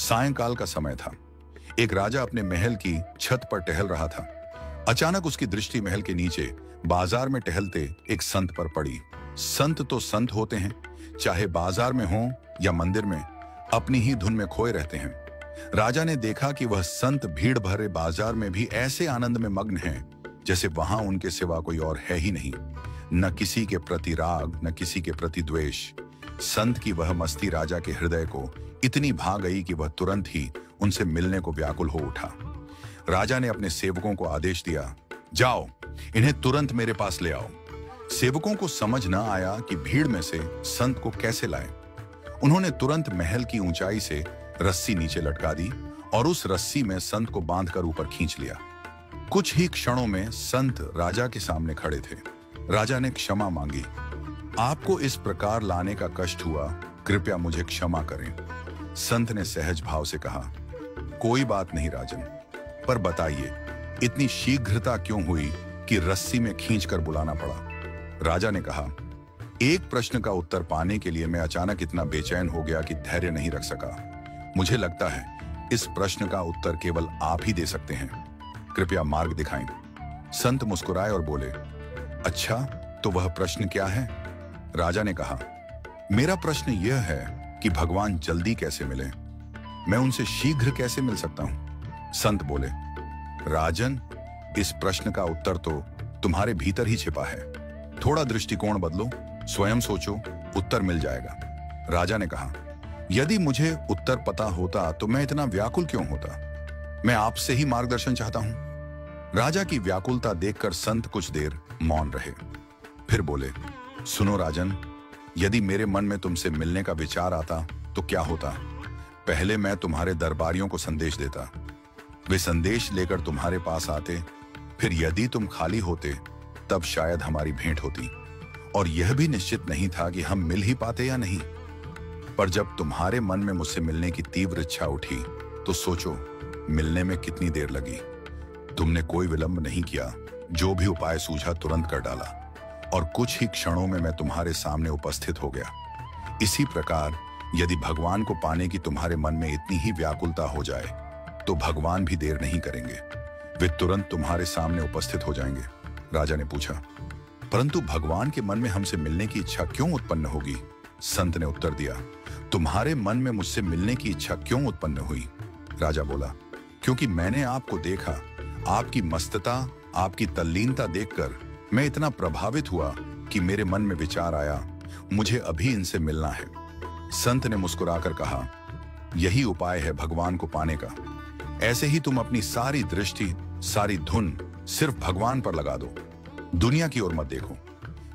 सायंकाल का समय था। एक राजा अपने महल की छत पर टहल रहा था। अचानक उसकी दृष्टि महल के नीचे बाजार में टहलते एक संत पर पड़ी। संत तो संत होते हैं, चाहे बाजार में हो या मंदिर में, अपनी ही धुन में खोए रहते हैं। राजा ने देखा कि वह संत भीड़ भरे बाजार में भी ऐसे आनंद में मग्न हैं जैसे वहां उनके सिवा कोई और है ही नहीं। न किसी के प्रति राग, न किसी के प्रति द्वेष। संत की वह मस्ती राजा के हृदय को इतनी भा गई कि वह तुरंत ही उनसे मिलने को व्याकुल हो उठा। राजा ने अपने सेवकों को आदेश दिया, जाओ, इन्हें तुरंत मेरे पास ले आओ। सेवकों को समझ न आया कि भीड़ में से संत को कैसे लाएं। उन्होंने तुरंत महल की ऊंचाई से रस्सी नीचे लटका दी और उस रस्सी में संत को बांधकर ऊपर खींच लिया। कुछ ही क्षणों में संत राजा के सामने खड़े थे। राजा ने क्षमा मांगी। आपको इस प्रकार लाने का कष्ट हुआ, कृपया मुझे क्षमा करें। संत ने सहज भाव से कहा, कोई बात नहीं राजन, पर बताइए इतनी शीघ्रता क्यों हुई कि रस्सी में खींचकर बुलाना पड़ा? राजा ने कहा, एक प्रश्न का उत्तर पाने के लिए मैं अचानक इतना बेचैन हो गया कि धैर्य नहीं रख सका। मुझे लगता है इस प्रश्न का उत्तर केवल आप ही दे सकते हैं। कृपया मार्ग दिखाएं। संत मुस्कुराए और बोले, अच्छा, तो वह प्रश्न क्या है? राजा ने कहा, मेरा प्रश्न यह है कि भगवान जल्दी कैसे मिले? मैं उनसे शीघ्र कैसे मिल सकता हूं? संत बोले, राजन, इस प्रश्न का उत्तर तो तुम्हारे भीतर ही छिपा है। थोड़ा दृष्टिकोण बदलो, स्वयं सोचो, उत्तर मिल जाएगा। राजा ने कहा, यदि मुझे उत्तर पता होता तो मैं इतना व्याकुल क्यों होता? मैं आपसे ही मार्गदर्शन चाहता हूं। राजा की व्याकुलता देखकर संत कुछ देर मौन रहे, फिर बोले, सुनो राजन, यदि मेरे मन में तुमसे मिलने का विचार आता तो क्या होता? पहले मैं तुम्हारे दरबारियों को संदेश देता, वे संदेश लेकर तुम्हारे पास आते, फिर यदि तुम खाली होते तब शायद हमारी भेंट होती, और यह भी निश्चित नहीं था कि हम मिल ही पाते या नहीं। पर जब तुम्हारे मन में मुझसे मिलने की तीव्र इच्छा उठी तो सोचो, मिलने में कितनी देर लगी। तुमने कोई विलंब नहीं किया, जो भी उपाय सूझा तुरंत कर डाला, और कुछ ही क्षणों में मैं तुम्हारे सामने उपस्थित हो गया। इसी प्रकार यदि भगवान को पाने की तुम्हारे मन में इतनी ही व्याकुलता हो जाए तो भगवान भी देर नहीं करेंगे, वे तुरंत तुम्हारे सामने उपस्थित हो जाएंगे। राजा ने पूछा, परंतु भगवान के मन में हमसे मिलने की इच्छा क्यों उत्पन्न होगी? संत ने उत्तर दिया, तुम्हारे मन में मुझसे मिलने की इच्छा क्यों उत्पन्न हुई? राजा बोला, क्योंकि मैंने आपको देखा, आपकी मस्तता, आपकी तल्लीनता देखकर मैं इतना प्रभावित हुआ कि मेरे मन में विचार आया, मुझे अभी इनसे मिलना है। संत ने मुस्कुराकर कहा, यही उपाय है भगवान को पाने का। ऐसे ही तुम अपनी सारी दृष्टि, सारी धुन सिर्फ भगवान पर लगा दो, दुनिया की ओर मत देखो।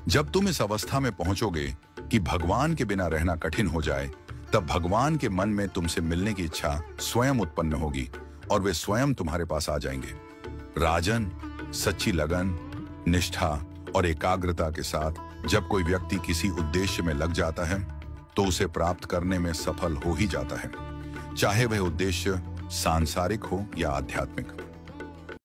जब तुम इस अवस्था में पहुंचोगे कि भगवान के बिना रहना कठिन हो जाए, तब भगवान के मन में तुमसे मिलने की इच्छा स्वयं उत्पन्न होगी और वे स्वयं तुम्हारे पास आ जाएंगे। राजन, सच्ची लगन, निष्ठा और एकाग्रता के साथ जब कोई व्यक्ति किसी उद्देश्य में लग जाता है तो उसे प्राप्त करने में सफल हो ही जाता है, चाहे वह उद्देश्य सांसारिक हो या आध्यात्मिक।